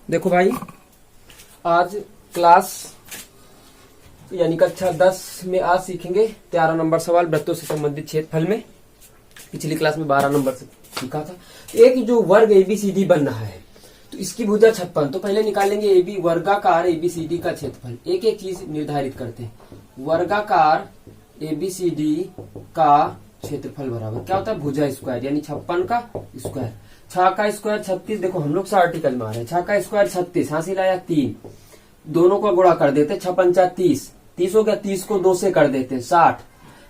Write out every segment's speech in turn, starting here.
देखो भाई, आज क्लास यानी कक्षा 10 में आज सीखेंगे 13 नंबर सवाल वृत्तों से संबंधित क्षेत्रफल में। पिछली क्लास में 12 नंबर से सीखा था। एक जो वर्ग एबीसीडी बन रहा है तो इसकी भुजा 56, तो पहले निकालेंगे एबी वर्गाकार एबीसीडी का क्षेत्रफल। एक एक चीज निर्धारित करते हैं। वर्गाकार एबीसीडी का क्षेत्रफल बराबर क्या होता है, भुजा स्क्वायर यानी 56 का स्क्वायर। 6 का स्क्वायर 36, देखो हम लोग से आर्टिकल में आ रहे हैं। 6 का स्क्वायर 36, हासिल आया 3, दोनों का गुणा कर देते 6 पंचा 30, 30 हो गया, 30 को 2 से कर देते 60,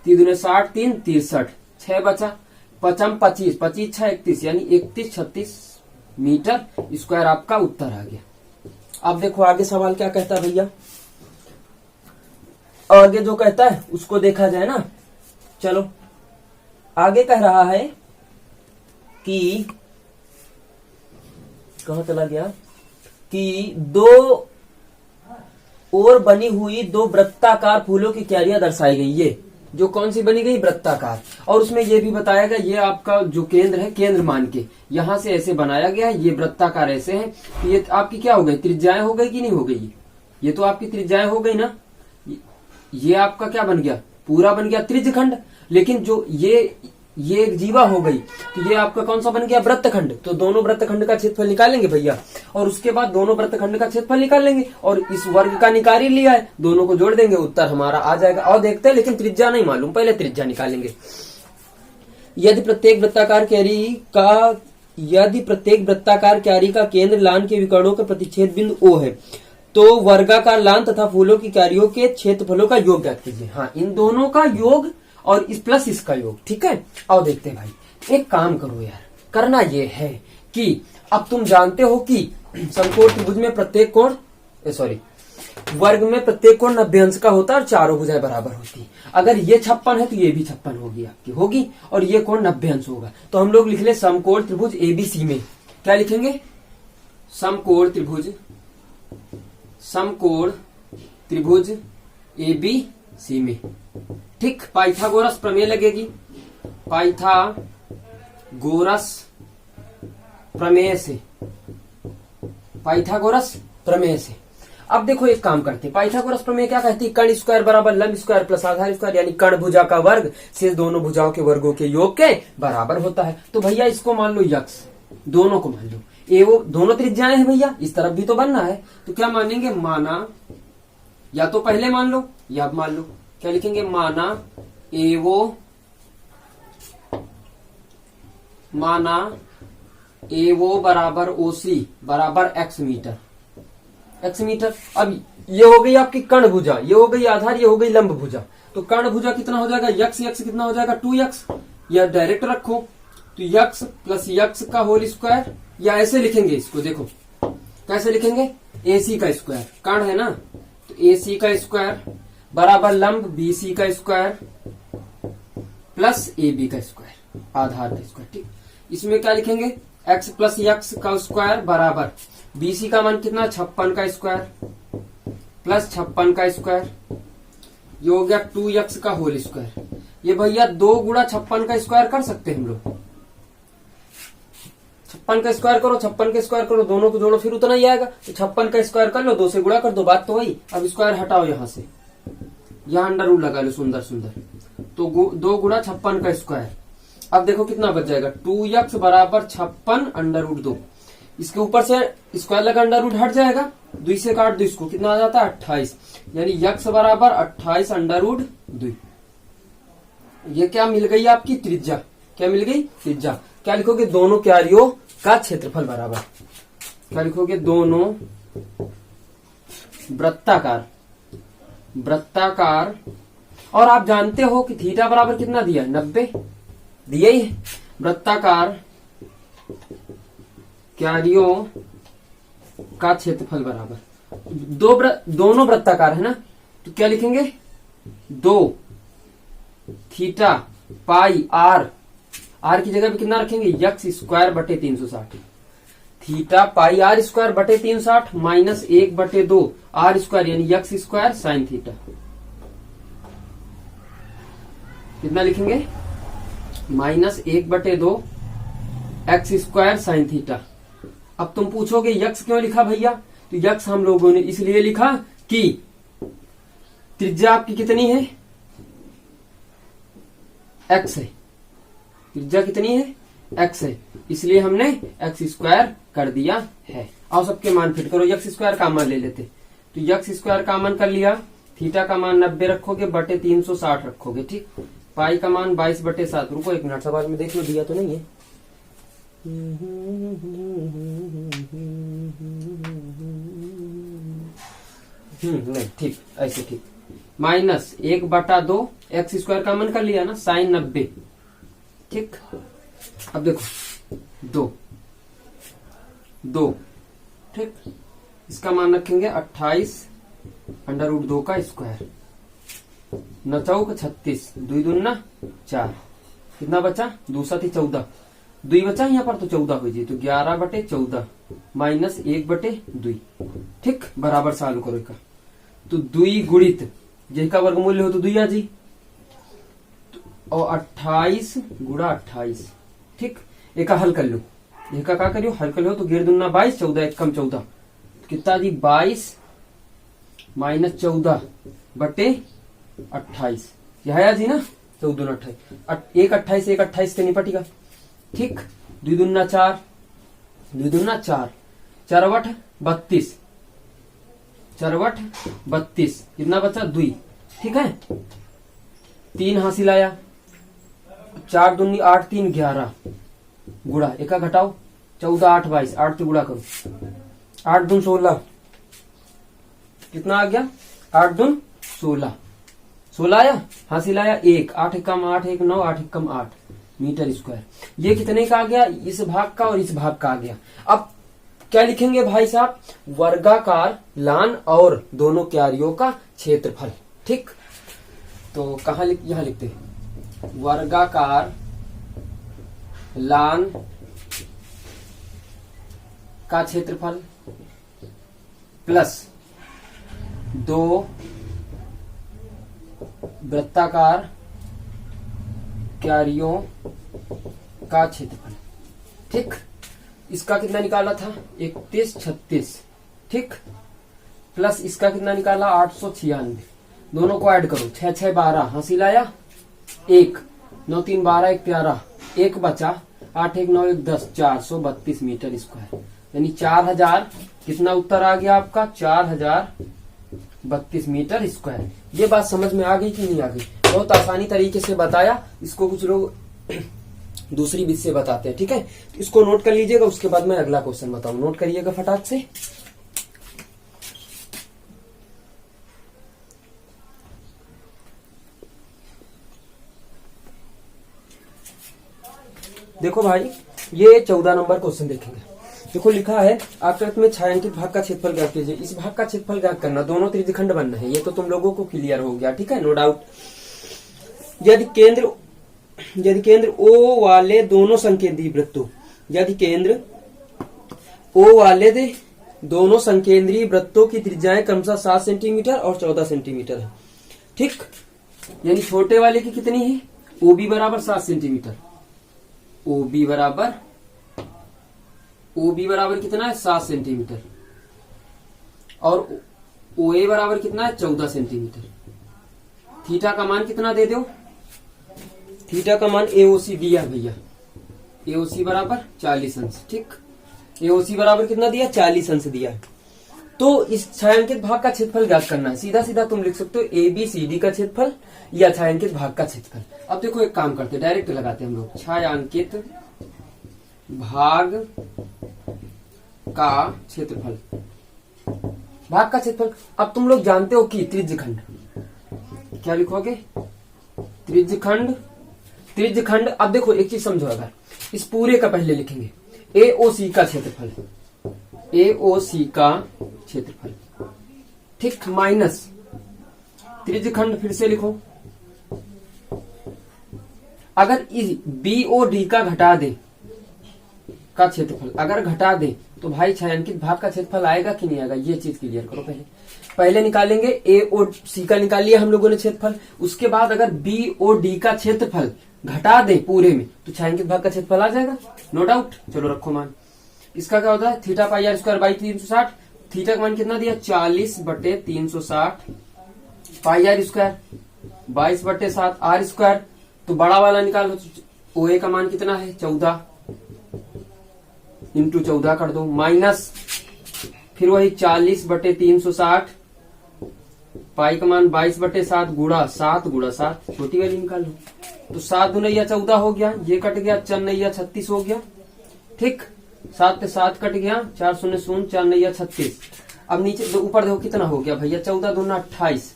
3 दूने 60, 3 63, 6 बचा, 55 25, 25 6 31 यानी 31 36 मीटर स्क्वायर आपका उत्तर आ गया। अब देखो आगे सवाल क्या कहता है भैया, आगे जो कहता है उसको देखा जाए ना। चलो आगे कह रहा है कि कहां चला गया, कि दो और बनी हुई दो वृत्ताकार फूलों की क्यारियां दर्शाई गई। ये जो कौन सी बनी गई, वृत्ताकार। और उसमें ये भी बताया गया, ये आपका जो केंद्र है केंद्र मान के यहां से ऐसे बनाया गया है। ये वृत्ताकार ऐसे है, तो ये आपकी क्या हो गई, त्रिज्याएं हो गई कि नहीं हो गई। ये तो आपकी त्रिज्याएं हो गई ना। ये आपका क्या बन गया, पूरा बन गया त्रिज्यखंड। लेकिन जो ये एक जीवा हो गई, तो ये आपका कौन सा बन गया, वृत्तखंड। तो दोनों वृत्तखंड का क्षेत्रफल निकालेंगे भैया, और उसके बाद दोनों वृत्तखंड का क्षेत्रफल निकालेंगे, और इस वर्ग का निकाल ही लिया है, दोनों को जोड़ देंगे, उत्तर हमारा आ जाएगा। और देखते हैं, लेकिन त्रिज्या नहीं मालूम, पहले त्रिज्या निकालेंगे। यदि प्रत्येक वृत्ताकार क्यारी का केंद्र लान के विकर्णों का प्रतिच्छेद बिंदु O है, तो वर्गाकार लान तथा फूलों की क्यारियों के क्षेत्रफलों का योग ज्ञात कीजिए। हाँ, इन दोनों का योग और इस प्लस इसका योग, ठीक है। आओ देखते हैं भाई। एक काम करो यार, करना ये है कि अब तुम जानते हो कि समकोण त्रिभुज में प्रत्येक कोण वर्ग में प्रत्येक कोण 90 अंश का होता है और चारों भुजाएं बराबर होती है। अगर ये 56 है तो ये भी 56 होगी, आपकी होगी, और ये कोण 90 अंश होगा। तो हम लोग लिख ले समकोण त्रिभुज एबीसी में क्या लिखेंगे, समकोण त्रिभुज एबीसी में, ठीक। पाइथागोरस प्रमेय लगेगी, पाइथागोरस प्रमेय से। अब देखो एक काम करते हैं, पाइथागोरस प्रमेय क्या कहती है, कर्ण स्क्वायर बराबर लंब स्क्वायर प्लस आधार स्क्वायर, यानी कर्ण भुजा का वर्ग शेष दोनों भुजाओं के वर्गों के योग के बराबर होता है। तो भैया इसको मान लो यक्स, दोनों को मान लो। वो दोनों त्रिज्याएं हैं भैया, इस तरफ भी तो बनना है, तो क्या मानेंगे, माना, या तो पहले मान लो या अब मान लो। क्या लिखेंगे, माना एवो बराबर ओसी बराबर एक्स मीटर। अब ये हो गई आपकी कर्ण भुजा, ये हो गई आधार, ये हो गई लंब भुजा। तो कर्ण भुजा कितना हो जाएगा, यक्स कितना हो जाएगा, 2x। या डायरेक्ट रखो तो यक्स प्लस यक्स का होल स्क्वायर, या ऐसे लिखेंगे इसको, देखो कैसे लिखेंगे, AC का स्क्वायर, कर्ण है ना, तो AC का स्क्वायर बराबर लंब BC का स्क्वायर प्लस AB का स्क्वायर, आधार का स्क्वायर, ठीक। इसमें क्या लिखेंगे, x प्लस यक्स का स्क्वायर बराबर BC का मान कितना, 56 का स्क्वायर प्लस 56 का स्क्वायर, ये हो गया 2x का होल स्क्वायर। ये भैया 2 गुणा 56 का स्क्वायर कर सकते हैं हम लोग। 56 का स्क्वायर करो, 56 का स्क्वायर करो, दोनों को जोड़ो फिर उतना ही आएगा। तो 56 का स्क्वायर कर लो, 2 से गुणा कर दो, बात तो वही। अब स्क्वायर हटाओ यहां से, यहां अंडर रूट लगा लो, सुंदर तो 2 गुणा 56 का स्क्वायर। अब देखो कितना बच जाएगा, 2x बराबर 56 अंडर रूट 2। इसके ऊपर से स्क्वायर लगा, अंडर रूट हट जाएगा, 2 से काट दो इसको, कितना आ जाता है 28, यानी x बराबर 28 अंडर रूट 2। ये क्या मिल गई आपकी त्रिज्या, क्या मिल गई त्रिज्या। क्या लिखोगे, दोनों क्यारियों का क्षेत्रफल बराबर। क्या लिखोगे, दोनों वृत्ताकार, और आप जानते हो कि थीटा बराबर कितना दिया है, 90 दिया ही है। वृत्ताकार क्यारियों का क्षेत्रफल बराबर, दोनों वृत्ताकार है ना, तो क्या लिखेंगे, 2 थीटा पाई आर की जगह पे कितना रखेंगे, यक्स स्क्वायर बटे 360, थीटा पाई आर स्क्वायर बटे 360 माइनस 1/2 आर स्क्वायर यानी यक्स स्क्वायर साइन थीटा। कितना लिखेंगे, -1/2 एक्स स्क्वायर साइन थीटा अब तुम पूछोगे यक्स क्यों लिखा भैया, तो यक्स हम लोगों ने इसलिए लिखा कि त्रिज्या आपकी कितनी है, एक्स है, त्रिज्या कितनी है, एक्स है, इसलिए हमने एक्स स्क्वायर कर दिया है। और सबके मान फिट करो, एक्स स्क्वायर का मान ले लेते, तो एक्स स्क्वायर का मान कर लिया, थीटा का मान 90 रखोगे बटे 360 रखोगे, ठीक। पाई का मान 22/7। रुको एक मिनट, सवाल में देख लो दिया तो नहीं है। नहीं, ठीक, ऐसे ठीक। माइनस 1/2 एक्स स्क्वायर का मान कर लिया ना, साइन 90, ठीक। अब देखो 2 ठीक, इसका मान रखेंगे 28/√2 का स्क्वायर, 9 चौक 36, 2 दूना 4, कितना बचा, 2 7 14, 2 बचा यहाँ पर तो 14 हो जाए, तो 11/14 माइनस 1/2, ठीक, बराबर चालू करो का, तो 2 गुणित जिसका वर्गमूल्य हो तो 2 आ जी, और 28 गुणा 28, ठीक। एक हल कर लो, एक का करियो हल कर लो, तो 11 दूना 22, 14 1 कम 14, कितना जी 22 माइनस 14/28, यह है जी ना, 14 दूना 28, 1 28 1 28 से निपटेगा, ठीक। 2 दूना 4, 2 दूना 4, 4 32, 4 32, कितना बचा 2, ठीक है। 3 हासिल आया, 4 दूनी 8 3 11, गुड़ा एक घटाओ, 14 8 22, 8 से गुड़ा करो, 8 दून 16, कितना आ गया, 8 दून 16, 16 आया, हासिल आया 1, 8 एकम 8 1 9, 8 एकम 8 मीटर स्क्वायर। ये कितने का आ गया, इस भाग का और इस भाग का आ गया। अब क्या लिखेंगे भाई साहब, वर्गाकार लान और दोनों क्यारियों का क्षेत्रफल, ठीक। तो कहा यहां लिखते हैं, वर्गाकार लान का क्षेत्रफल प्लस 2 वृत्ताकार क्यारियों का क्षेत्रफल, ठीक। इसका कितना निकाला था, 31 36, ठीक, प्लस इसका कितना निकाला 896, दोनों को ऐड करो, 6 6 12, हासिल आया 1, 9 3 12 1 13, 1 बचा, 8 1 9 1 10, 432 मीटर स्क्वायर, यानी 4000, कितना उत्तर आ गया आपका, 4032 मीटर स्क्वायर। ये बात समझ में आ गई कि नहीं आ गई, बहुत आसानी तरीके से बताया, इसको कुछ लोग दूसरी विधि से बताते हैं, ठीक है। तो इसको नोट कर लीजिएगा, उसके बाद मैं अगला क्वेश्चन बताऊं, नोट करिएगा फटाक से। देखो भाई, ये 14 नंबर क्वेश्चन देखेंगे। देखो लिखा है, आकृति में छायांकित भाग का क्षेत्रफल ज्ञात कीजिए। इस भाग का क्षेत्रफल ज्ञात करना, दोनों त्रिज्यखंड बनना है, ये तो तुम लोगों को क्लियर हो गया, ठीक है, नो डाउट। यदि केंद्र O वाले दोनों संकेंद्रीय वृत्तों, यदि केंद्र O वाले दोनों संकेंद्रीय वृत्तों की त्रिज्याएं क्रमशः 7 सेंटीमीटर और 14 सेंटीमीटर है, ठीक। यानी छोटे वाले की कितनी है, OB बराबर 7 सेंटीमीटर, OB बराबर कितना है 7 सेंटीमीटर, और OA बराबर कितना है 14 सेंटीमीटर। थीटा का मान कितना दे दो, थीटा का मान AOC दिया भैया, AOC बराबर 40 अंश, ठीक। AOC बराबर कितना दिया, 40 अंश दिया। तो इस छायांकित भाग का क्षेत्रफल ज्ञात करना है, सीधा सीधा तुम लिख सकते हो ABCD का क्षेत्रफल या छायांकित भाग का क्षेत्रफल। अब देखो एक काम करते, डायरेक्ट लगाते हम लोग, छायांकित भाग का क्षेत्रफल, भाग का क्षेत्रफल। अब तुम लोग जानते हो कि त्रिज्यखंड, क्या लिखोगे, त्रिज्यखंड, त्रिज्यखंड। अब देखो एक चीज समझो, अगर इस पूरे का पहले लिखेंगे AOC का क्षेत्रफल, AOC का क्षेत्रफल, ठीक, माइनस त्रिज्यखंड, फिर से लिखो, अगर इस BOD का घटा दे का क्षेत्रफल, अगर घटा दे तो भाई छायांकित भाग का क्षेत्रफल आएगा कि नहीं आएगा, ये चीज क्लियर करो। पहले निकालेंगे AOC का, निकाल लिया हम लोगों ने क्षेत्रफल, उसके बाद अगर BOD का क्षेत्रफल घटा दे पूरे में तो छायांकित भाग का क्षेत्रफल आ जाएगा, नो डाउट। चलो रखो मान, इसका क्या होता है theta pi r square by 360। Theta का मान कितना दिया 40/360 pi r square 22/7 r square. तो बड़ा वाला निकालो, ओ ए का मान कितना है 14 इंटू 14 कर दो, माइनस फिर वही 40/360 पाई का मान 22/7 गुणा 7 छोटी वाली निकालो। तो 7 दूनैया 14 हो गया, ये कट गया, 4 नैया 36 हो गया। ठीक, 7 से 7 कट गया, 4 शून्य शून्य, 4 नैया 36। अब नीचे ऊपर देखो कितना हो गया भैया 14 दूना 28,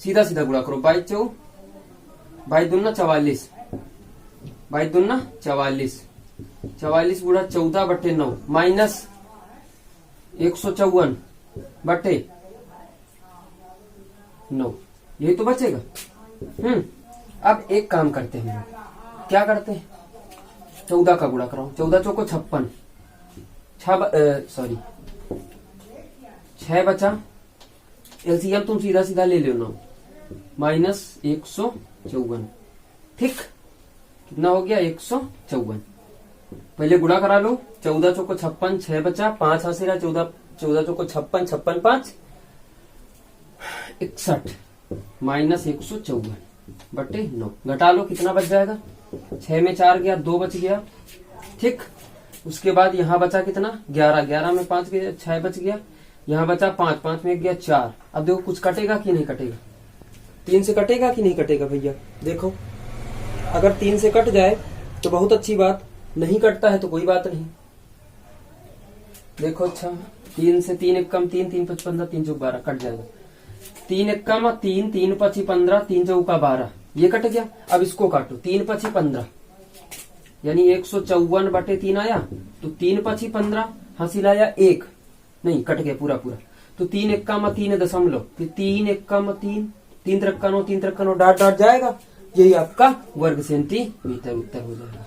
सीधा सीधा गुणा करो, 22 दूना 44, 22 दूना 44, 44 गुणा 14/9 माइनस 154/9, यही तो बचेगा। अब एक काम करते हैं, क्या करते हैं 14 का गुणा कराओ, 14 चौको 56, 6 बचा, एलसीएम तुम सीधा सीधा ले लो ना, माइनस 154। ठीक, कितना हो गया 154। पहले गुणा करा लो, 14 चौको 56, 6 बचा, 5 हासिल, 14 चौको 56, 56 5 61 माइनस 154/9। घटा लो, कितना बच जाएगा 6 में 4 गया, 2 बच गया। ठीक, उसके बाद यहाँ बचा कितना 11, 11 में 5 गया, 6 बच गया, यहाँ बचा 5, 5 में गया 4। अब देखो कुछ कटेगा कि नहीं कटेगा, 3 से कटेगा कि नहीं कटेगा भैया, देखो अगर 3 से कट जाए तो बहुत अच्छी बात, नहीं कटता है तो कोई बात नहीं। देखो अच्छा, 3 से 3 एक कम 3, 3 5 15, 3 चौक 12 कट जाएगा, 3 एक कम 3, 3 5 15, 3 चौका 12, ये कट गया। अब इसको काटो, 3 5 15 यानी 154/3 आया, तो 3 5 15 हासिल आया 1, नहीं कट गया पूरा पूरा, तो 3 एक कम 3 दशमलव, फिर 3 एक कम 3, 3 3 9, 3 3 9 डाट डाट जाएगा, यही आपका वर्ग सेंटीमीटर उत्तर हो जाएगा,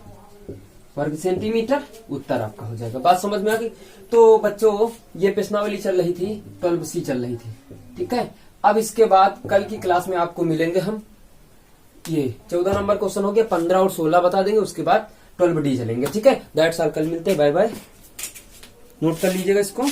वर्ग सेंटीमीटर उत्तर आपका हो जाएगा। बात समझ में आ गई। तो बच्चों ये प्रश्नावली चल रही थी, 12C चल रही थी, ठीक है। अब इसके बाद कल की क्लास में आपको मिलेंगे हम, ये 14 नंबर क्वेश्चन हो गया, 15 और 16 बता देंगे, उसके बाद 12D चलेंगे, ठीक है। दैट्स ऑल, कल मिलते हैं, बाय बाय। नोट कर लीजिएगा इसको।